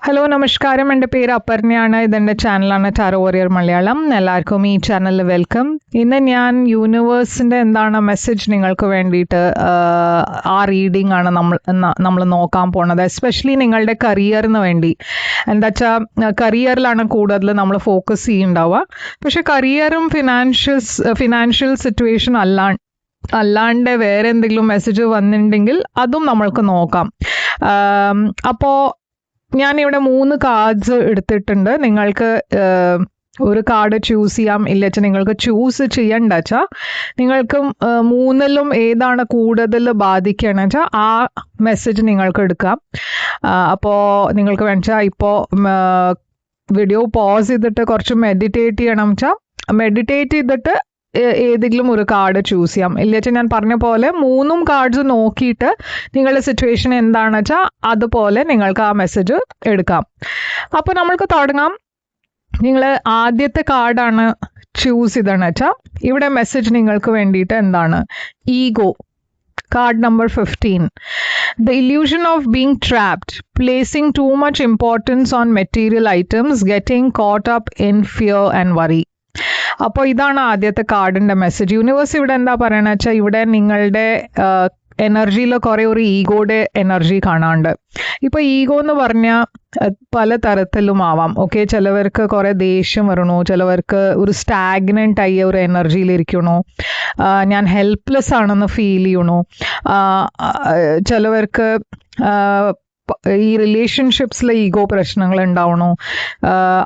Hello നമസ്കാരം, എൻ്റെ പേര് അപർണയാണ്. ഇതെൻ്റെ ചാനലാണ് ടാരോ വാരിയർ മലയാളം. എല്ലാവർക്കും ഈ ചാനലിൽ വെൽക്കം. ഇന്ന് ഞാൻ യൂണിവേഴ്സിൻ്റെ എന്താണ് മെസ്സേജ് നിങ്ങൾക്ക് വേണ്ടിയിട്ട് ആ റീഡിംഗ് ആണ് നമ്മൾ നോക്കാൻ പോണത്. എസ്പെഷ്യലി നിങ്ങളുടെ കരിയറിന് വേണ്ടി. എന്താ വെച്ചാൽ കരിയറിലാണ് കൂടുതൽ നമ്മൾ ഫോക്കസ് ചെയ്യുന്നുണ്ടാവുക. പക്ഷെ കരിയറും ഫിനാൻഷ്യൽ സിറ്റുവേഷൻ അല്ലാണ്ട് വേറെ എന്തെങ്കിലും മെസ്സേജ് വന്നിട്ടുണ്ടെങ്കിൽ അതും നമ്മൾക്ക് നോക്കാം. അപ്പോൾ ഞാനിവിടെ 3 കാർഡ്സ് എടുത്തിട്ടുണ്ട്. നിങ്ങൾക്ക് ഒരു കാർഡ് ചൂസ് ചെയ്യാം. ഇല്ലച്ചാൽ നിങ്ങൾക്ക് ചൂസ് ചെയ്യണ്ട വെച്ചാൽ നിങ്ങൾക്ക് 3ലും ഏതാണ് കൂടുതൽ ബാധിക്കുകയെന്ന് വെച്ചാൽ ആ മെസ്സേജ് നിങ്ങൾക്ക് എടുക്കാം. അപ്പോൾ നിങ്ങൾക്ക് വേണമെച്ചാൽ ഇപ്പോൾ വീഡിയോ പോസ് ചെയ്തിട്ട് കുറച്ച് മെഡിറ്റേറ്റ് ചെയ്യണം വെച്ചാൽ മെഡിറ്റേറ്റ് ചെയ്തിട്ട് ഏതെങ്കിലും ഒരു കാർഡ് ചൂസ് ചെയ്യാം. ഇല്ലെങ്കിൽ ഞാൻ പറഞ്ഞ പോലെ 3 കാർഡ്സ് നോക്കിയിട്ട് നിങ്ങളുടെ സിറ്റുവേഷൻ എന്താണെന്ന് വെച്ചാൽ അതുപോലെ നിങ്ങൾക്ക് ആ മെസ്സേജ് എടുക്കാം. അപ്പോൾ നമ്മൾക്ക് തുടങ്ങാം. നിങ്ങൾ ആദ്യത്തെ കാർഡാണ് ചൂസ് ചെയ്തതെന്ന് വെച്ചാൽ ഇവിടെ മെസ്സേജ് നിങ്ങൾക്ക് വേണ്ടിയിട്ട് എന്താണ്? Ego. Card number 15. The illusion of being trapped, placing too much importance on material items, getting caught up in fear and worry. അപ്പോൾ ഇതാണ് ആദ്യത്തെ കാർഡിൻ്റെ മെസ്സേജ്. യൂണിവേഴ്സ് ഇവിടെ എന്താ പറയണ വെച്ചാൽ ഇവിടെ നിങ്ങളുടെ എനർജിയിൽ കുറേ ഒരു ഈഗോയുടെ എനർജി കാണാണ്ട്. ഇപ്പോൾ ഈഗോ എന്ന് പറഞ്ഞാൽ പല തരത്തിലും ആവാം. ഓക്കെ, ചിലവർക്ക് കുറേ ദേഷ്യം വരണു, ചിലവർക്ക് ഒരു സ്റ്റാഗ്നൻ്റ് ആയ ഒരു എനർജിയിലിരിക്കണു, ഞാൻ ഹെൽപ്ലെസ് ആണെന്ന് ഫീൽ ചെയ്യണു, ചിലവർക്ക് ഈ റിലേഷൻഷിപ്സിലെ ഈഗോ പ്രശ്നങ്ങൾ ഉണ്ടാവണു.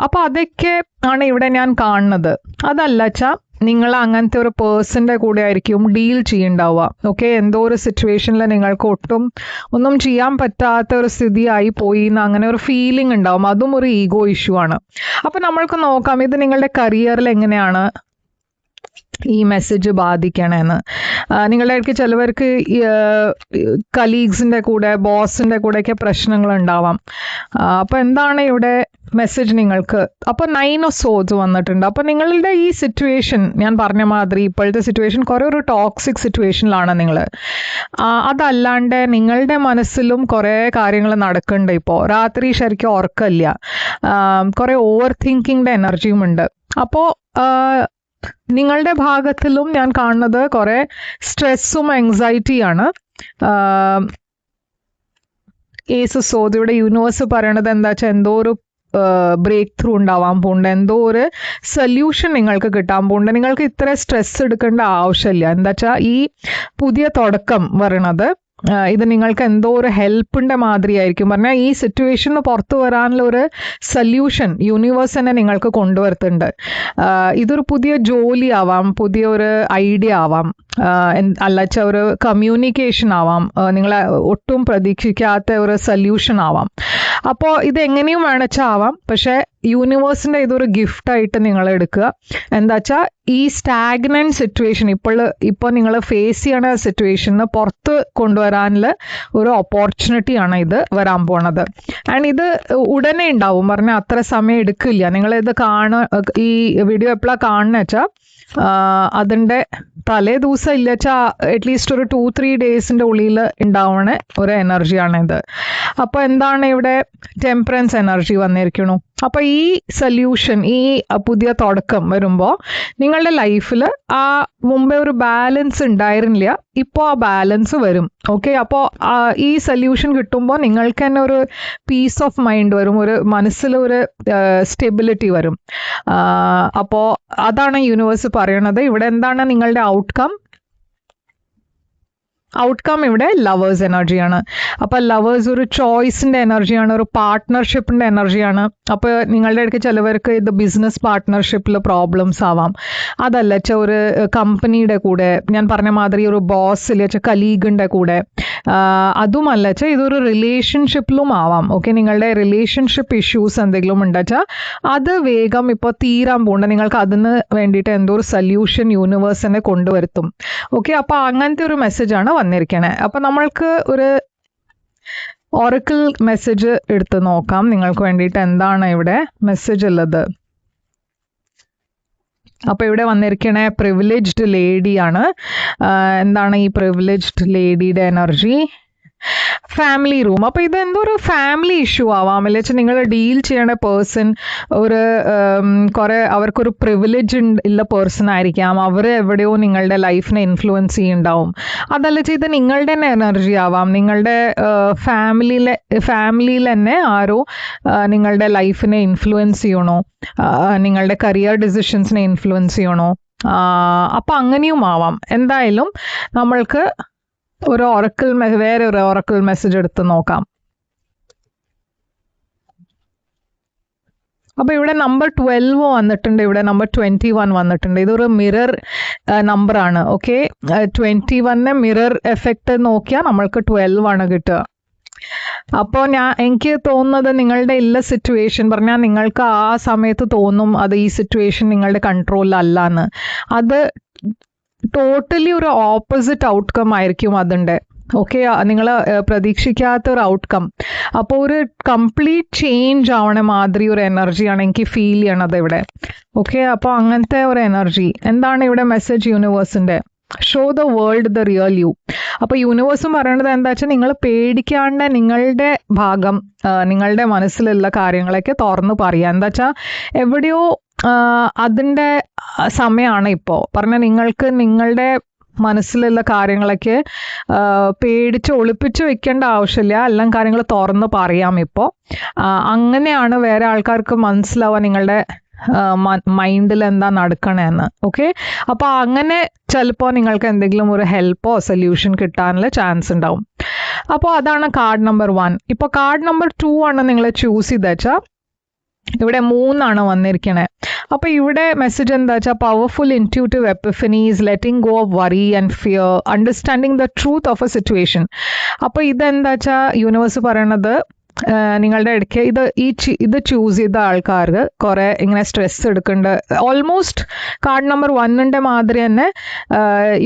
അപ്പോൾ അതൊക്കെ ആണ് ഇവിടെ ഞാൻ കാണുന്നത്. അതല്ല വെച്ചാൽ നിങ്ങൾ അങ്ങനത്തെ ഒരു പേഴ്സൻ്റെ കൂടെ ആയിരിക്കും ഡീൽ ചെയ്യുന്നുണ്ടാവുക. ഓക്കെ, എന്തോ ഒരു സിറ്റുവേഷനിൽ നിങ്ങൾക്ക് ഒന്നും ചെയ്യാൻ പറ്റാത്ത ഒരു സ്ഥിതിയായി പോയി എന്ന് അങ്ങനെ ഒരു ഫീലിംഗ് ഉണ്ടാവും. അതും ഒരു ഈഗോ ഇഷ്യൂ ആണ്. അപ്പോൾ നമ്മൾക്ക് നോക്കാം ഇത് നിങ്ങളുടെ കരിയറിൽ എങ്ങനെയാണ് ഈ മെസ്സേജ് ബാധിക്കണമെന്ന്. നിങ്ങളുടെ ഇടയ്ക്ക് ചിലവർക്ക് കലീഗ്സിൻ്റെ കൂടെ ബോസിൻ്റെ കൂടെയൊക്കെ പ്രശ്നങ്ങൾ ഉണ്ടാവാം. അപ്പോൾ എന്താണ് ഇവിടെ മെസ്സേജ് നിങ്ങൾക്ക്? അപ്പോൾ 9 of Swords വന്നിട്ടുണ്ട്. അപ്പോൾ നിങ്ങളുടെ ഈ സിറ്റുവേഷൻ ഞാൻ പറഞ്ഞ മാതിരി ഇപ്പോഴത്തെ സിറ്റുവേഷൻ കുറേ ഒരു ടോക്സിക് സിറ്റുവേഷനിലാണ് നിങ്ങൾ. അതല്ലാണ്ട് നിങ്ങളുടെ മനസ്സിലും കുറേ കാര്യങ്ങൾ നടക്കുന്നുണ്ട്. ഇപ്പോൾ രാത്രി ശരിക്കും ഉറക്കമില്ല, കുറേ ഓവർ തിങ്കിങ്ങിൻ്റെ എനർജിയും ഉണ്ട്. അപ്പോൾ നിങ്ങളുടെ ഭാഗത്തിലും ഞാൻ കാണുന്നത് കുറേ സ്ട്രെസ്സും ആങ്സൈറ്റിയാണ്. Ace of Swords ഇവിടെ യൂണിവേഴ്സ് പറയണത് എന്താ വെച്ചാൽ എന്തോ ഒരു ബ്രേക്ക് ത്രൂ ഉണ്ടാവാൻ പോകുന്നുണ്ട്, എന്തോ ഒരു സൊല്യൂഷൻ നിങ്ങൾക്ക് കിട്ടാൻ പോകുന്നുണ്ട്. നിങ്ങൾക്ക് ഇത്ര സ്ട്രെസ് എടുക്കേണ്ട ആവശ്യമില്ല. എന്താ വെച്ചാൽ ഈ പുതിയ തുടക്കം പറയണത് ഇത് നിങ്ങൾക്ക് എന്തോ ഒരു ഹെൽപ്പിൻ്റെ മാതിരി ആയിരിക്കും. പറഞ്ഞാൽ ഈ സിറ്റുവേഷന് പുറത്തു വരാനുള്ള ഒരു സൊല്യൂഷൻ യൂണിവേഴ്സ് തന്നെ നിങ്ങൾക്ക് കൊണ്ടുവരുത്തുന്നുണ്ട്. ഇതൊരു പുതിയ ജോലി ആവാം, പുതിയ ഒരു ഐഡിയ ആവാം, അല്ലച്ച ഒരു കമ്മ്യൂണിക്കേഷൻ ആവാം, നിങ്ങൾ ഒട്ടും പ്രതീക്ഷിക്കാത്ത ഒരു സൊല്യൂഷൻ ആവാം. അപ്പോൾ ഇതെങ്ങനെയും വേണച്ചാൽ ആവാം. പക്ഷേ യൂണിവേഴ്സിൻ്റെ ഇതൊരു ഗിഫ്റ്റായിട്ട് നിങ്ങൾ എടുക്കുക. എന്താ വെച്ചാൽ ഈ സ്റ്റാഗ്നൻറ്റ് സിറ്റുവേഷൻ ഇപ്പോൾ നിങ്ങൾ ഫേസ് ചെയ്യണ സിറ്റുവേഷന് പുറത്ത് കൊണ്ടുവരാനുള്ള ഒരു ഓപ്പർച്യൂണിറ്റിയാണ് ഇത് വരാൻ പോണത്. ആൻഡ് ഇത് ഉടനെ ഉണ്ടാവും. പറഞ്ഞാൽ അത്ര സമയം എടുക്കില്ല. നിങ്ങളിത് ഈ വീഡിയോ എപ്പോഴാണ് കാണുന്നത് വെച്ചാൽ അതിൻ്റെ തലേ ദിവസം ഇല്ല വെച്ചാൽ അറ്റ്ലീസ്റ്റ് ഒരു 2-3 ഡേയ്സിൻ്റെ ഉള്ളിൽ ഉണ്ടാവണ ഒരു എനർജിയാണിത്. അപ്പോൾ എന്താണ് ഇവിടെ? ടെമ്പറൻസ് എനർജി വന്നിരിക്കണു. അപ്പോൾ ഈ സൊല്യൂഷൻ, ഈ പുതിയ തുടക്കം വരുമ്പോൾ നിങ്ങളുടെ ലൈഫിൽ ആ മുമ്പേ ഒരു ബാലൻസ് ഉണ്ടായിരുന്നില്ല, ഇപ്പോൾ ആ ബാലൻസ് വരും. ഓക്കെ, അപ്പോൾ ഈ സൊല്യൂഷൻ കിട്ടുമ്പോൾ നിങ്ങൾക്ക് തന്നെ ഒരു പീസ് ഓഫ് മൈൻഡ് വരും, ഒരു മനസ്സിലൊരു സ്റ്റെബിലിറ്റി വരും. അപ്പോൾ അതാണ് യൂണിവേഴ്സ് പറയണത്. ഇവിടെ എന്താണ് നിങ്ങളുടെ ഔട്ട്കം ഇവിടെ ലവേഴ്സ് എനർജിയാണ്. അപ്പോൾ ലവേഴ്സ് ഒരു ചോയ്സിൻ്റെ എനർജിയാണ്, ഒരു പാർട്ട്ണർഷിപ്പിൻ്റെ എനർജിയാണ്. അപ്പോൾ നിങ്ങളുടെ ഇടയ്ക്ക് ചിലവർക്ക് ഇത് ബിസിനസ് പാർട്ട്ണർഷിപ്പിൽ പ്രോബ്ലംസ് ആവാം. അതല്ല വെച്ചാൽ ഒരു കമ്പനിയുടെ കൂടെ ഞാൻ പറഞ്ഞ മാതിരി ഒരു ബോസിൽ വെച്ചാൽ കലീഗിൻ്റെ കൂടെ, അതുമല്ല വെച്ചാൽ ഇതൊരു റിലേഷൻഷിപ്പിലും ആവാം. ഓക്കെ, നിങ്ങളുടെ റിലേഷൻഷിപ്പ് ഇഷ്യൂസ് എന്തെങ്കിലും ഉണ്ടെച്ചാൽ അത് വേഗം ഇപ്പോൾ തീരാൻ പോകണ്ട. നിങ്ങൾക്ക് അതിന് വേണ്ടിയിട്ട് എന്തോ ഒരു സൊല്യൂഷൻ യൂണിവേഴ്സ് തന്നെ കൊണ്ടുവരുത്തും. ഓക്കെ, അപ്പോൾ അങ്ങനത്തെ ഒരു മെസ്സേജാണ് വന്നിരിക്കണേ. അപ്പോൾ നമ്മൾക്ക് ഒരു ഓറക്കിൾ മെസ്സേജ് എടുത്ത് നോക്കാം. നിങ്ങൾക്ക് വേണ്ടിയിട്ട് എന്താണ് ഇവിടെ മെസ്സേജ് ഉള്ളത്? അപ്പോൾ ഇവിടെ വന്നിരിക്കണേ പ്രിവിലേജ്ഡ് ലേഡിയാണ്. എന്താണ് ഈ പ്രിവിലേജ്ഡ് ലേഡിയുടെ എനർജി? Family room. അപ്പോൾ ഇത് എന്തോ ഒരു ഫാമിലി ഇഷ്യൂ ആവാം, അല്ലെ വെച്ചാൽ നിങ്ങൾ ഡീൽ ചെയ്യണ പേഴ്സൺ ഒരു കുറെ അവർക്കൊരു പ്രിവിലേജ് ഉള്ള പേഴ്സൺ ആയിരിക്കാം. അവർ എവിടെയോ നിങ്ങളുടെ ലൈഫിനെ ഇൻഫ്ലുവൻസ് ചെയ്യുന്നുണ്ടാവും. അതല്ല ചെയ്ത് നിങ്ങളുടെ തന്നെ എനർജി ആവാം. നിങ്ങളുടെ ഫാമിലിയിൽ തന്നെ ആരോ നിങ്ങളുടെ ലൈഫിനെ ഇൻഫ്ലുവൻസ് ചെയ്യണോ, നിങ്ങളുടെ കരിയർ ഡിസിഷൻസിനെ ഇൻഫ്ലുവൻസ് ചെയ്യണോ. അപ്പം അങ്ങനെയും ആവാം. എന്തായാലും നമ്മൾക്ക് ഒരു വേറെ ഒരു ഓറക്കിൾ മെസ്സേജ് എടുത്ത് നോക്കാം. അപ്പോൾ ഇവിടെ നമ്പർ 12 വന്നിട്ടുണ്ട്, ഇവിടെ നമ്പർ 21 വന്നിട്ടുണ്ട്. ഇതൊരു മിറർ നമ്പറാണ്. ഓക്കെ, 21 മിറർ എഫക്റ്റ് നോക്കിയാൽ നമ്മൾക്ക് 12 ആണ് കിട്ടുക. അപ്പോൾ എനിക്ക് തോന്നുന്നത് നിങ്ങളുടെ സിറ്റുവേഷൻ പറഞ്ഞാൽ നിങ്ങൾക്ക് ആ സമയത്ത് തോന്നും അത് ഈ സിറ്റുവേഷൻ നിങ്ങളുടെ കൺട്രോളിലല്ല എന്ന്. അത് ടോട്ടലി ഒരു ഓപ്പോസിറ്റ് ഔട്ട്കം ആയിരിക്കും അതിൻ്റെ. ഓക്കെ, നിങ്ങൾ പ്രതീക്ഷിക്കാത്ത ഒരു ഔട്ട്കം. അപ്പോൾ ഒരു കംപ്ലീറ്റ് ചേഞ്ച് ആവണ മാതിരി ഒരു എനർജിയാണ് എനിക്ക് ഫീൽ ചെയ്യണത് ഇവിടെ. ഓക്കെ, അപ്പോൾ അങ്ങനത്തെ ഒരു എനർജി. എന്താണ് ഇവിടെ മെസ്സേജ് യൂണിവേഴ്സിൻ്റെ? Show the world the real you. അപ്പോൾ യൂണിവേഴ്സും പറയണത് എന്താ വെച്ചാൽ നിങ്ങൾ പേടിക്കാണ്ട് നിങ്ങളുടെ ഭാഗം, നിങ്ങളുടെ മനസ്സിലുള്ള കാര്യങ്ങളൊക്കെ തുറന്ന് പറയുക. എന്താ വെച്ചാൽ എവിടെയോ അതിൻ്റെ സമയമാണ് ഇപ്പോൾ. പറഞ്ഞാൽ നിങ്ങൾക്ക് നിങ്ങളുടെ മനസ്സിലുള്ള കാര്യങ്ങളൊക്കെ പേടിച്ച് ഒളിപ്പിച്ച് വെക്കേണ്ട ആവശ്യമില്ല. എല്ലാം കാര്യങ്ങൾ തുറന്ന് പറയാം ഇപ്പോൾ. അങ്ങനെയാണ് വേറെ ആൾക്കാർക്ക് മനസ്സിലാവുക നിങ്ങളുടെ മൈൻഡിൽ എന്താ നടക്കണേന്ന്. ഓക്കെ, അപ്പോൾ അങ്ങനെ ചിലപ്പോൾ നിങ്ങൾക്ക് എന്തെങ്കിലും ഒരു ഹെൽപ്പോ സൊല്യൂഷൻ കിട്ടാനുള്ള ചാൻസ് ഉണ്ടാവും. അപ്പോൾ അതാണ് കാർഡ് നമ്പർ 1. ഇപ്പോൾ കാർഡ് നമ്പർ 2 ആണ് നിങ്ങൾ ചൂസ് ചെയ്ത് വെച്ചാൽ ഇവിടെ 3 വന്നിരിക്കണേ. അപ്പോൾ ഇവിടെ മെസ്സേജ് എന്താ വെച്ചാൽ powerful intuitive epiphanies, letting go of worry and fear, understanding the truth of a situation. അപ്പോൾ ഇതെന്താ വെച്ചാൽ യൂണിവേഴ്സ് പറയണത് നിങ്ങളുടെ ഇടയ്ക്ക് ഇത് ചൂസ് ചെയ്ത ആൾക്കാർക്ക് കുറെ ഇങ്ങനെ സ്ട്രെസ് എടുക്കുന്നുണ്ട്. ഓൾമോസ്റ്റ് കാർഡ് നമ്പർ 1 മാതിരി തന്നെ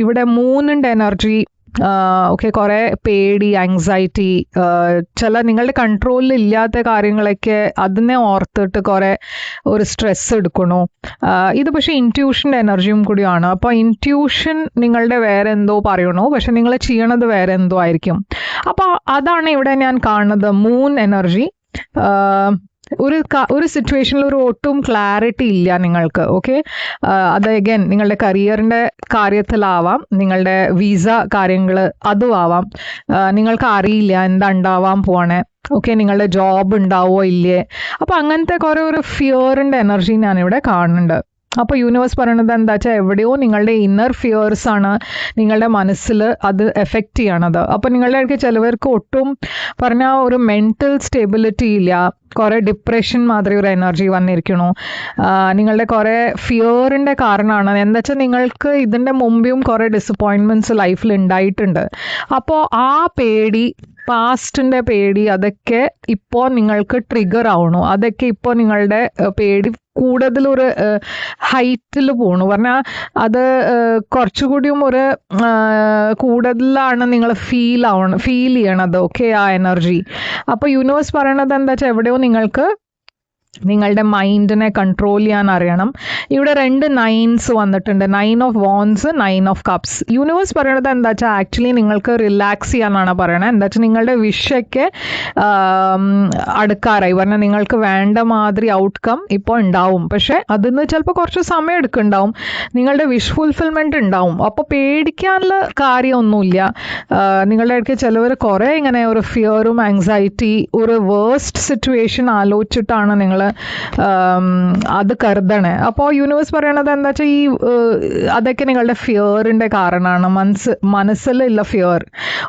ഇവിടെ 3 എനർജി. ഓക്കെ, കുറേ പേടി, ആങ്സൈറ്റി, ചില നിങ്ങളുടെ കൺട്രോളിൽ ഇല്ലാത്ത കാര്യങ്ങളൊക്കെ അതിനെ ഓർത്തിട്ട് കുറേ ഒരു സ്ട്രെസ് എടുക്കണു. ഇത് പക്ഷേ ഇൻറ്റ്യൂഷൻ്റെ എനർജിയും കൂടിയാണ്. അപ്പോൾ ഇൻറ്റ്യൂഷൻ നിങ്ങളുടെ വേറെ എന്തോ പറയണോ, പക്ഷെ നിങ്ങൾ ചെയ്യണത് വേറെ എന്തോ ആയിരിക്കും. അപ്പോൾ അതാണ് ഇവിടെ ഞാൻ കാണുന്നത്, മൂൺ എനർജി. ഒരു സിറ്റുവേഷനിൽ ഒരു ഒട്ടും ക്ലാരിറ്റി ഇല്ല നിങ്ങൾക്ക്. ഓക്കെ, അത് അഗൈൻ നിങ്ങളുടെ കരിയറിൻ്റെ കാര്യത്തിലാവാം, നിങ്ങളുടെ വിസ കാര്യങ്ങൾ അതും ആവാം. നിങ്ങൾക്ക് അറിയില്ല എന്താ ഉണ്ടാവാൻ പോണേ. ഓക്കെ, നിങ്ങളുടെ ജോബ് ഉണ്ടാവോ ഇല്ലേ. അപ്പോൾ അങ്ങനത്തെ കുറേ ഒരു ഫിയറിൻ്റെ എനർജി ഞാനിവിടെ കാണുന്നുണ്ട്. അപ്പോൾ യൂണിവേഴ്സ് പറയണത് എന്താ വെച്ചാൽ എവിടെയോ നിങ്ങളുടെ ഇന്നർ ഫിയേഴ്സ് ആണ് നിങ്ങളുടെ മനസ്സിൽ അത് എഫക്റ്റ് ചെയ്യണത്. അപ്പോൾ നിങ്ങളുടെ ഇടയ്ക്ക് ചിലവർക്ക് ഒട്ടും പറഞ്ഞാൽ ഒരു മെൻറ്റൽ സ്റ്റെബിലിറ്റി ഇല്ല, കുറേ ഡിപ്രഷൻ മാതിരി ഒരു എനർജി വന്നിരിക്കണു. നിങ്ങളുടെ കുറേ ഫിയറിൻ്റെ കാരണമാണ്. എന്താ വെച്ചാൽ നിങ്ങൾക്ക് ഇതിൻ്റെ മുമ്പും കുറേ ഡിസപ്പോയിൻമെൻറ്റ്സ് ലൈഫിൽ ഉണ്ടായിട്ടുണ്ട്. അപ്പോൾ ആ പേടി, പാസ്റ്റിൻ്റെ പേടി, അതൊക്കെ ഇപ്പോൾ നിങ്ങൾക്ക് ട്രിഗർ ആവണു. അതൊക്കെ ഇപ്പോൾ നിങ്ങളുടെ പേടി കൂടുതലൊരു ഹൈറ്റിൽ പോണു. പറഞ്ഞാൽ അത് കുറച്ചുകൂടിയും ഒരു കൂടുതലാണ് നിങ്ങൾ ഫീൽ ചെയ്യണത്. ഓക്കെ, ആ എനർജി. അപ്പോൾ യൂണിവേഴ്സ് പറയണത് എന്താ വെച്ചാൽ എവിടെയോ നിങ്ങൾക്ക് നിങ്ങളുടെ മൈൻഡിനെ കൺട്രോൾ ചെയ്യാൻ അറിയണം. ഇവിടെ 2 9s വന്നിട്ടുണ്ട്, 9 of wands, 9 of cups. Universe പറയണത് എന്താ വെച്ചാൽ ആക്ച്വലി നിങ്ങൾക്ക് റിലാക്സ് ചെയ്യാനാണ് പറയണത്. എന്താ വെച്ചാൽ നിങ്ങളുടെ വിഷൊക്കെ അടുക്കാറായി. പറഞ്ഞാൽ നിങ്ങൾക്ക് വേണ്ട മാതിരി ഔട്ട്കം ഇപ്പോൾ ഉണ്ടാവും, പക്ഷെ അതിന് ചിലപ്പോൾ കുറച്ച് സമയം എടുക്കുന്നുണ്ടാവും. നിങ്ങളുടെ വിഷ് ഫുൾഫിൽമെൻറ്റ് ഉണ്ടാവും. അപ്പോൾ പേടിക്കാനുള്ള കാര്യമൊന്നുമില്ല. നിങ്ങളുടെ ഇടയ്ക്ക് ചിലവർ കുറേ ഇങ്ങനെ ഒരു ഫിയറും ആങ്സൈറ്റി, ഒരു വേഴ്സ്റ്റ് സിറ്റുവേഷൻ ആലോചിച്ചിട്ടാണ് നിങ്ങൾ അത് കരുതണേ. അപ്പോൾ യൂണിവേഴ്സ് പറയണത് എന്താ വെച്ചാൽ അതൊക്കെ നിങ്ങളുടെ ഫിയറിൻ്റെ കാരണമാണ്, മനസ്സിലുള്ള ഫിയർ.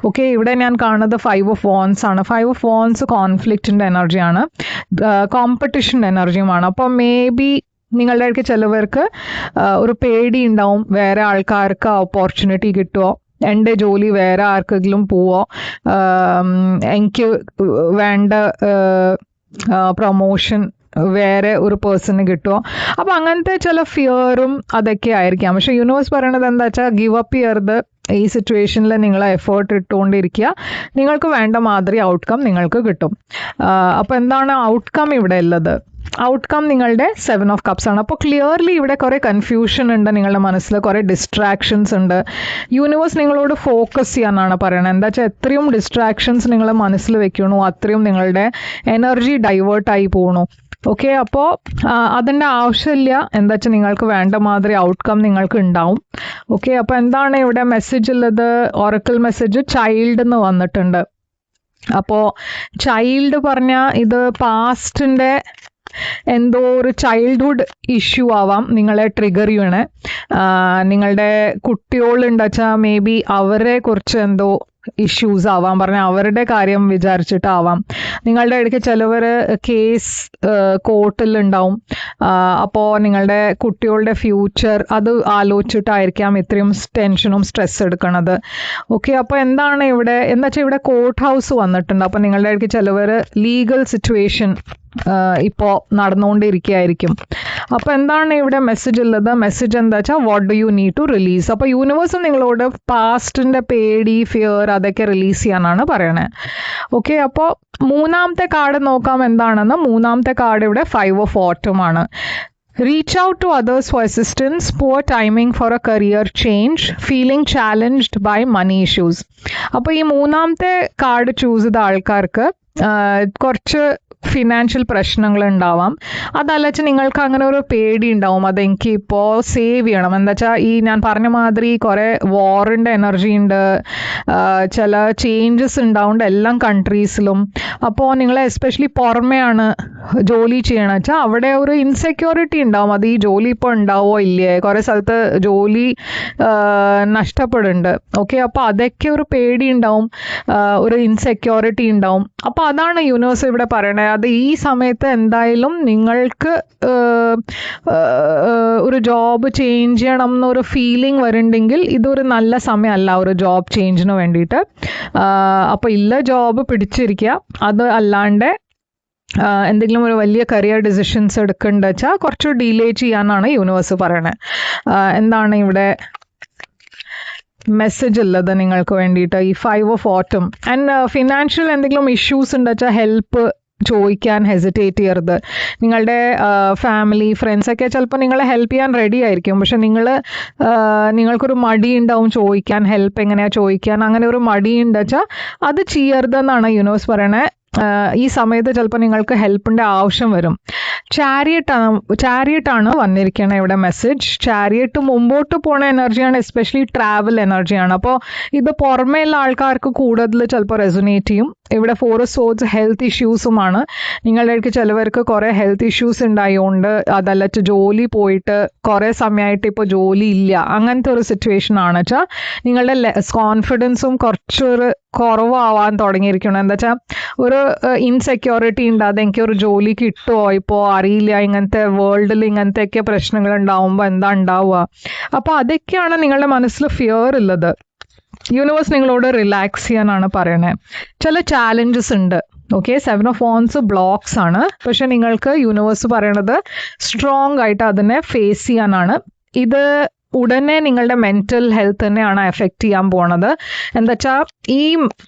ഓക്കെ, ഇവിടെ ഞാൻ കാണുന്നത് 5 ഓഫ് വാൻഡ്സ് ആണ്. 5 ഓഫ് വാൻഡ്സ് കോൺഫ്ലിക്റ്റിൻ്റെ എനർജിയാണ്, കോമ്പറ്റീഷൻ്റെ എനർജിയുമാണ്. അപ്പോൾ മേ ബി നിങ്ങളുടെ ഇടയ്ക്ക് ചിലവർക്ക് ഒരു പേടി ഉണ്ടാവും, വേറെ ആൾക്കാർക്ക് ഓപ്പർച്യൂണിറ്റി കിട്ടുമോ, എൻ്റെ ജോലി വേറെ ആർക്കെങ്കിലും പോവോ, എനിക്ക് വേണ്ട പ്രൊമോഷൻ വേറെ ഒരു പേഴ്സണ് കിട്ടുമോ. അപ്പോൾ അങ്ങനത്തെ ചില ഫിയറും അതൊക്കെ ആയിരിക്കാം. പക്ഷേ യൂണിവേഴ്സ് പറയണത് എന്താ വെച്ചാൽ ഗിവ് അപ്പ് ചെയ്യരുത്. ഈ സിറ്റുവേഷനിൽ നിങ്ങൾ എഫേർട്ട് ഇട്ടുകൊണ്ടിരിക്കുക, നിങ്ങൾക്ക് വേണ്ട മാതിരി ഔട്ട്കം നിങ്ങൾക്ക് കിട്ടും. അപ്പോൾ എന്താണ് ഔട്ട്കം ഇവിടെ ഉള്ളത്? ഔട്ട്കം നിങ്ങളുടെ 7 ഓഫ് കപ്സ് ആണ്. അപ്പോൾ ക്ലിയർലി ഇവിടെ കുറേ കൺഫ്യൂഷൻ ഉണ്ട് നിങ്ങളുടെ മനസ്സിൽ, കുറേ ഡിസ്ട്രാക്ഷൻസ് ഉണ്ട്. യൂണിവേഴ്സ് നിങ്ങളോട് ഫോക്കസ് ചെയ്യാനാണ് പറയണത്. എന്താ വെച്ചാൽ എത്രയും ഡിസ്ട്രാക്ഷൻസ് നിങ്ങൾ മനസ്സിൽ വെക്കണു അത്രയും നിങ്ങളുടെ എനർജി ഡൈവേർട്ടായി പോകണു. ഓക്കെ, അപ്പോൾ അതിൻ്റെ ആവശ്യമില്ല. എന്താ വെച്ചാൽ നിങ്ങൾക്ക് വേണ്ട മാതിരി ഔട്ട്കം നിങ്ങൾക്ക് ഉണ്ടാവും. ഓക്കെ, അപ്പോൾ എന്താണ് ഇവിടെ മെസ്സേജ് ഉള്ളത്? ഒറക്കിൾ മെസ്സേജ് ചൈൽഡ് എന്ന് വന്നിട്ടുണ്ട്. അപ്പോൾ ചൈൽഡ് പറഞ്ഞാൽ ഇത് പാസ്റ്റിൻ്റെ എന്തോ ഒരു ചൈൽഡ്ഹുഡ് ഇഷ്യൂ ആവാം നിങ്ങളെ ട്രിഗർ ചെയ്യണേ. നിങ്ങളുടെ കുട്ടികളുണ്ട് വെച്ചാൽ മേ ബി അവരെ കുറിച്ച് എന്തോ ഇഷ്യൂസ് ആവാം, പറഞ്ഞാൽ അവരുടെ കാര്യം വിചാരിച്ചിട്ടാവാം. നിങ്ങളുടെ ഇടയ്ക്ക് ചിലവർ കേസ് കോർട്ടിലുണ്ടാവും. അപ്പോൾ നിങ്ങളുടെ കുട്ടികളുടെ ഫ്യൂച്ചർ അത് ആലോചിച്ചിട്ടായിരിക്കാം ഇത്രയും ടെൻഷനും സ്ട്രെസ് എടുക്കണത്. ഓക്കെ, അപ്പോൾ എന്താണ് ഇവിടെ എന്ന് വെച്ചാൽ ഇവിടെ കോർട്ട് ഹൗസ് വന്നിട്ടുണ്ട്. അപ്പോൾ നിങ്ങളുടെ ഇടയ്ക്ക് ചിലവർ ലീഗൽ സിറ്റുവേഷൻ ഇപ്പോൾ നടന്നുകൊണ്ടിരിക്കുകയായിരിക്കും. അപ്പോൾ എന്താണ് ഇവിടെ മെസ്സേജ് ഉള്ളത്? മെസ്സേജ് എന്താ വെച്ചാൽ what do you need to release. അപ്പോൾ യൂണിവേഴ്സ് നിങ്ങളോട് പാസ്റ്റിൻ്റെ പേടി, ഫിയർ അതൊക്കെ റിലീസ് ചെയ്യാനാണ് പറയണേ. ഓക്കെ, അപ്പോൾ മൂന്നാമത്തെ കാർഡ് നോക്കാം എന്താണെന്ന്. മൂന്നാമത്തെ കാർഡ് ഇവിടെ 5 ഓഫ് ഓട്ടം ആണ്. Reach out to others for assistance, poor timing for a career change, feeling challenged by money issues. അപ്പോൾ ഈ മൂന്നാമത്തെ കാർഡ് ചൂസ് ചെയ്ത ആൾക്കാർക്ക് കുറച്ച് ഫിനാൻഷ്യൽ പ്രശ്നങ്ങൾ ഉണ്ടാവാം. അതല്ല വെച്ചാൽ നിങ്ങൾക്ക് അങ്ങനെ ഒരു പേടി ഉണ്ടാവും, അതെനിക്ക് ഇപ്പോൾ സേവ് ചെയ്യണം. എന്താ വെച്ചാൽ ഈ ഞാൻ പറഞ്ഞ മാതിരി കുറേ വാറിൻ്റെ എനർജി ഉണ്ട്, ചില ചേഞ്ചസ് ഉണ്ടാവുന്നുണ്ട് എല്ലാ കൺട്രീസിലും. അപ്പോൾ നിങ്ങൾ എസ്പെഷ്യലി പുറമെയാണ് ജോലി ചെയ്യണമെന്ന് വെച്ചാൽ അവിടെ ഒരു ഇൻസെക്യൂരിറ്റി ഉണ്ടാവും. അത് ഈ ജോലി ഇപ്പോൾ ഉണ്ടാവോ ഇല്ലേ, കുറേ സ്ഥലത്ത് ജോലി നഷ്ടപ്പെടുന്നുണ്ട്. ഓക്കെ, അപ്പോൾ അതൊക്കെ ഒരു പേടി ഉണ്ടാവും, ഒരു ഇൻസെക്യൂരിറ്റി ഉണ്ടാവും. അപ്പോൾ അതാണ് യൂണിവേഴ്സ് ഇവിടെ പറയണത്. അത് ഈ സമയത്ത് എന്തായാലും നിങ്ങൾക്ക് ഒരു ജോബ് ചേഞ്ച് ചെയ്യണം എന്നൊരു ഫീലിംഗ് വരുന്നുണ്ടെങ്കിൽ ഇതൊരു നല്ല സമയമല്ല ഒരു ജോബ് ചേഞ്ചിന് വേണ്ടിയിട്ട്. അപ്പോൾ ഇല്ല ജോബ് പിടിച്ചിരിക്കുക. അത് അല്ലാണ്ട് എന്തെങ്കിലും ഒരു വലിയ കരിയർ ഡിസിഷൻസ് എടുക്കേണ്ട വെച്ചാൽ കുറച്ച് ഡിലേ ചെയ്യാനാണ് യൂണിവേഴ്സ് പറയണത്. എന്താണ് ഇവിടെ മെസ്സേജ് ഉള്ളത് നിങ്ങൾക്ക് വേണ്ടിയിട്ട്? ഈ 5 ഓഫ് ഓട്ടം. ആൻഡ് ഫിനാൻഷ്യൽ എന്തെങ്കിലും ഇഷ്യൂസ് ഉണ്ട് വെച്ചാൽ ഹെൽപ്പ് ചോദിക്കാൻ ഹെസിറ്റേറ്റ് ചെയ്യരുത്. നിങ്ങളുടെ ഫാമിലി ഫ്രണ്ട്സൊക്കെ ചിലപ്പോൾ നിങ്ങളെ ഹെൽപ്പ് ചെയ്യാൻ റെഡി ആയിരിക്കും, പക്ഷെ നിങ്ങൾക്കൊരു മടി ഉണ്ടാവും ചോദിക്കാൻ, ഹെൽപ്പ് എങ്ങനെയാണ് ചോദിക്കാൻ, അങ്ങനെ ഒരു മടി ഉണ്ട് വെച്ചാൽ അത് ചെയ്യരുതെന്നാണ് യൂണിവേഴ്സ് പറയണത്. ഈ സമയത്ത് ചിലപ്പോൾ നിങ്ങൾക്ക് ഹെൽപ്പിൻ്റെ ആവശ്യം വരും. ചാരിയറ്റാണ് വന്നിരിക്കുന്നത് ഇവിടെ മെസ്സേജ്. ചാരിയറ്റ് മുമ്പോട്ട് പോണ എനർജിയാണ്, എസ്പെഷ്യലി ട്രാവൽ എനർജിയാണ്. അപ്പോൾ ഇത് പുറമേയുള്ള ആൾക്കാർക്ക് കൂടുതൽ ചിലപ്പോൾ റെസൊനേറ്റ് ചെയ്യും. ഇവിടെ 4 ഓഫ് സോർഡ്സ് ഹെൽത്ത് ഇഷ്യൂസുമാണ്. നിങ്ങളുടെ ഇടയ്ക്ക് ചിലവർക്ക് കുറേ ഹെൽത്ത് ഇഷ്യൂസ് ഉണ്ടായതുകൊണ്ട്, അതല്ല ജോലി പോയിട്ട് കുറേ സമയമായിട്ട് ഇപ്പോൾ ജോലി ഇല്ല, അങ്ങനത്തെ ഒരു സിറ്റുവേഷൻ ആണ് വെച്ചാൽ നിങ്ങളുടെ കോൺഫിഡൻസും കുറച്ചൊരു കുറവാവാൻ തുടങ്ങിയിരിക്കണം. എന്താ വെച്ചാൽ ഒരു ഇൻസെക്യൂരിറ്റി ഉണ്ട്, അതെനിക്കൊരു ജോലി കിട്ടുമോ ഇപ്പോൾ അറിയില്ല, ഇങ്ങനത്തെ വേൾഡിൽ ഇങ്ങനത്തെയൊക്കെ പ്രശ്നങ്ങൾ ഉണ്ടാവുമ്പോൾ എന്താ ഉണ്ടാവുക. അപ്പോൾ അതൊക്കെയാണ് നിങ്ങളുടെ മനസ്സിൽ ഫിയർ ഉള്ളത്. യൂണിവേഴ്സ് നിങ്ങളോട് റിലാക്സ് ചെയ്യാനാണ് പറയണത്. ചില ചാലഞ്ചസ് ഉണ്ട്. ഓക്കെ, 7 ഓഫ് വോൺസ് ബ്ലോക്സ് ആണ്, പക്ഷെ നിങ്ങൾക്ക് യൂണിവേഴ്സ് പറയണത് സ്ട്രോങ് ആയിട്ട് അതിനെ ഫേസ് ചെയ്യാനാണ്. ഇത് ഉടനെ നിങ്ങളുടെ മെൻ്റൽ ഹെൽത്ത് തന്നെയാണ് എഫക്റ്റ് ചെയ്യാൻ പോണത്. എന്താ വെച്ചാൽ ഈ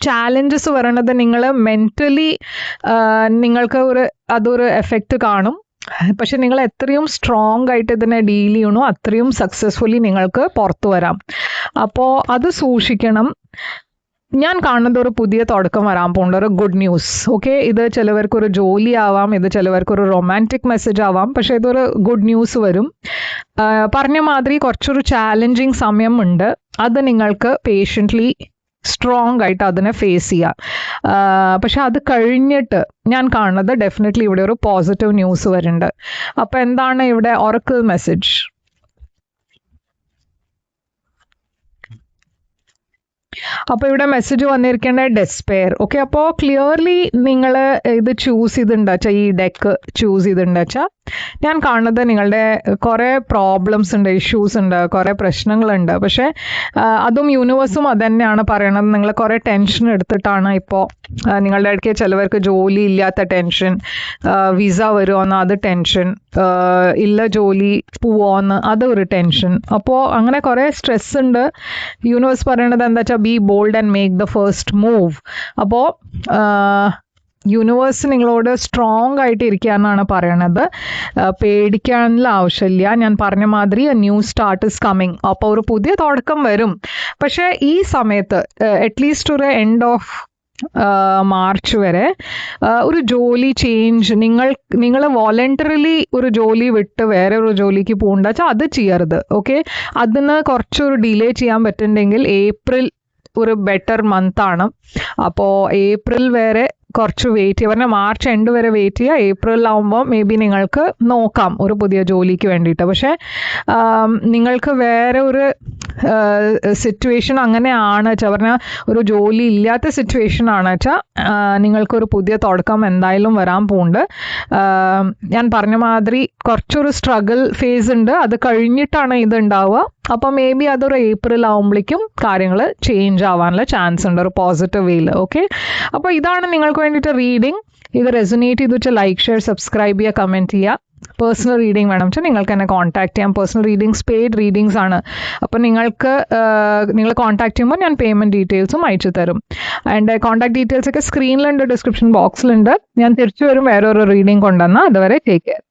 ചാലഞ്ചസ് പറയണത് നിങ്ങൾ മെൻ്റലി നിങ്ങൾക്ക് അതൊരു എഫക്റ്റ് കാണും. പക്ഷെ നിങ്ങൾ എത്രയും സ്ട്രോങ് ആയിട്ട് ഇതിനെ ഡീൽ ചെയ്യണോ അത്രയും സക്സസ്ഫുള്ളി നിങ്ങൾക്ക് പുറത്തു വരാം. അപ്പോൾ അത് സൂക്ഷിക്കണം. ഞാൻ കാണുന്നത് ഒരു പുതിയ തുടക്കം വരാൻ പോകുന്നുണ്ട്, ഒരു ഗുഡ് ന്യൂസ്. ഓക്കെ, ഇത് ചിലവർക്കൊരു ജോലി ആവാം, ഇത് ചിലവർക്കൊരു റൊമാൻറ്റിക് മെസ്സേജ് ആവാം, പക്ഷെ ഇതൊരു ഗുഡ് ന്യൂസ് വരും. പറഞ്ഞ മാതിരി കുറച്ചൊരു ചാലഞ്ചിങ് സമയമുണ്ട്, അത് നിങ്ങൾക്ക് പേഷ്യൻ്റ്ലി സ്ട്രോങ് ആയിട്ട് അതിനെ ഫേസ് ചെയ്യാം. പക്ഷെ അത് കഴിഞ്ഞിട്ട് ഞാൻ കാണുന്നത് ഡെഫിനറ്റ്ലി ഇവിടെ ഒരു പോസിറ്റീവ് ന്യൂസ് വരുന്നുണ്ട്. അപ്പോൾ എന്താണ് ഇവിടെ ഒറക്കിൾ മെസ്സേജ്? അപ്പോൾ ഇവിടെ മെസ്സേജ് വന്നിരിക്കേണ്ട ഡെസ്പെയർ. ഓക്കെ, അപ്പോൾ ക്ലിയർലി നിങ്ങൾ ഇത് ചൂസ് ചെയ്തിട്ടുണ്ടെന്ന് വെച്ചാൽ, ഈ ഡെക്ക് ചൂസ് ചെയ്തിട്ടുണ്ടെന്ന് വെച്ചാൽ ഞാൻ കാണുന്നത് നിങ്ങളുടെ കുറേ പ്രോബ്ലംസ് ഉണ്ട്, ഇഷ്യൂസ് ഉണ്ട്, കുറേ പ്രശ്നങ്ങളുണ്ട്. പക്ഷേ അതും യൂണിവേഴ്സും അത് തന്നെയാണ് പറയണത്. നിങ്ങൾ കുറേ ടെൻഷൻ എടുത്തിട്ടാണ് ഇപ്പോൾ നിങ്ങളുടെ ഇടയ്ക്ക് ചിലവർക്ക് ജോലി ഇല്ലാത്ത ടെൻഷൻ, വിസ വരുമോയെന്ന് അത് ടെൻഷൻ, ഇല്ല ജോലി പോവുമെന്ന് അത് ഒരു ടെൻഷൻ. അപ്പോൾ അങ്ങനെ കുറേ സ്ട്രെസ് ഉണ്ട്. യൂണിവേഴ്സ് പറയണത് എന്താ വെച്ചാൽ be bold and make the first move. അപ്പോൾ യൂണിവേഴ്സ് നിങ്ങളോട് സ്ട്രോങ് ആയിട്ട് ഇരിക്കാന്നാണ് പറയണത്. പേടിക്കാനുള്ള ആവശ്യമില്ല. ഞാൻ പറഞ്ഞ മാതിരി ന്യൂ സ്റ്റാർട്ട് ഇസ് കമ്മിങ്. അപ്പോൾ ഒരു പുതിയ തുടക്കം വരും. പക്ഷേ ഈ സമയത്ത് അറ്റ്ലീസ്റ്റ് ഒരു എൻഡ് ഓഫ് മാർച്ച് വരെ ഒരു ജോലി ചേഞ്ച്, നിങ്ങൾ വോളണ്ടറിലി ഒരു ജോലി വിട്ട് വേറെ ഒരു ജോലിക്ക് പോകണ്ട വെച്ചാൽ അത് ചെയ്യരുത്. ഓക്കെ, അതിന് കുറച്ചൊരു ഡിലേ ചെയ്യാൻ പറ്റുന്നുണ്ടെങ്കിൽ ഏപ്രിൽ ഒരു ബെറ്റർ മന്ത് ആണ്. അപ്പോൾ ഏപ്രിൽ വരെ കുറച്ച് വെയിറ്റ് ചെയ്യുക. പറഞ്ഞാൽ മാർച്ച് എൻഡ് വരെ വെയിറ്റ് ചെയ്യുക. ഏപ്രിലാവുമ്പോൾ മേ ബി നിങ്ങൾക്ക് നോക്കാം ഒരു പുതിയ ജോലിക്ക് വേണ്ടിയിട്ട്. പക്ഷേ നിങ്ങൾക്ക് വേറെ ഒരു സിറ്റുവേഷൻ അങ്ങനെയാണ് വെച്ചാൽ, പറഞ്ഞാൽ ഒരു ജോലി ഇല്ലാത്ത സിറ്റുവേഷൻ ആണ് വെച്ചാൽ നിങ്ങൾക്കൊരു പുതിയ തുടക്കം എന്തായാലും വരാൻ പോകുന്നുണ്ട്. ഞാൻ പറഞ്ഞ മാതിരി കുറച്ചൊരു സ്ട്രഗിൾ ഫേസ് ഉണ്ട്. അത് കഴിഞ്ഞിട്ടാണ് ഇത് ഉണ്ടാവുക. അപ്പോൾ മേ ബി അതൊരു ഏപ്രിൽ ആവുമ്പോഴേക്കും കാര്യങ്ങൾ ചേഞ്ച് ആവാനുള്ള ചാൻസ് ഉണ്ട് ഒരു പോസിറ്റീവ് വേയിൽ. ഓക്കെ, അപ്പോൾ ഇതാണ് നിങ്ങൾക്ക് വേണ്ടിയിട്ട് റീഡിങ്. ഇത് റെസൊനേറ്റ് ചെയ്ത് വെച്ചാൽ ലൈക്ക്, ഷെയർ, സബ്സ്ക്രൈബ് ചെയ്യുക, കമൻറ്റ് ചെയ്യുക. പേഴ്സണൽ റീഡിംഗ് വേണം വെച്ചാൽ നിങ്ങൾക്ക് എന്നെ കോൺടാക്ട് ചെയ്യാം. പേഴ്സണൽ റീഡിങ്സ് പെയ്ഡ് റീഡിങ്സ് ആണ്. അപ്പോൾ നിങ്ങൾ കോൺടാക്ട് ചെയ്യുമ്പോൾ ഞാൻ പേയ്മെൻറ്റ് ഡീറ്റെയിൽസും അയച്ചു തരും. ആൻഡ് കോൺടാക്ട് ഡീറ്റെയിൽസ് ഒക്കെ സ്ക്രീനിലുണ്ട്, ഡിസ്ക്രിപ്ഷൻ ബോക്സിലുണ്ട്. ഞാൻ തിരിച്ചു വരും വേറൊരു റീഡിംഗ് കൊണ്ടുവന്നാൽ. അതുവരെ ടേക്ക് കെയർ.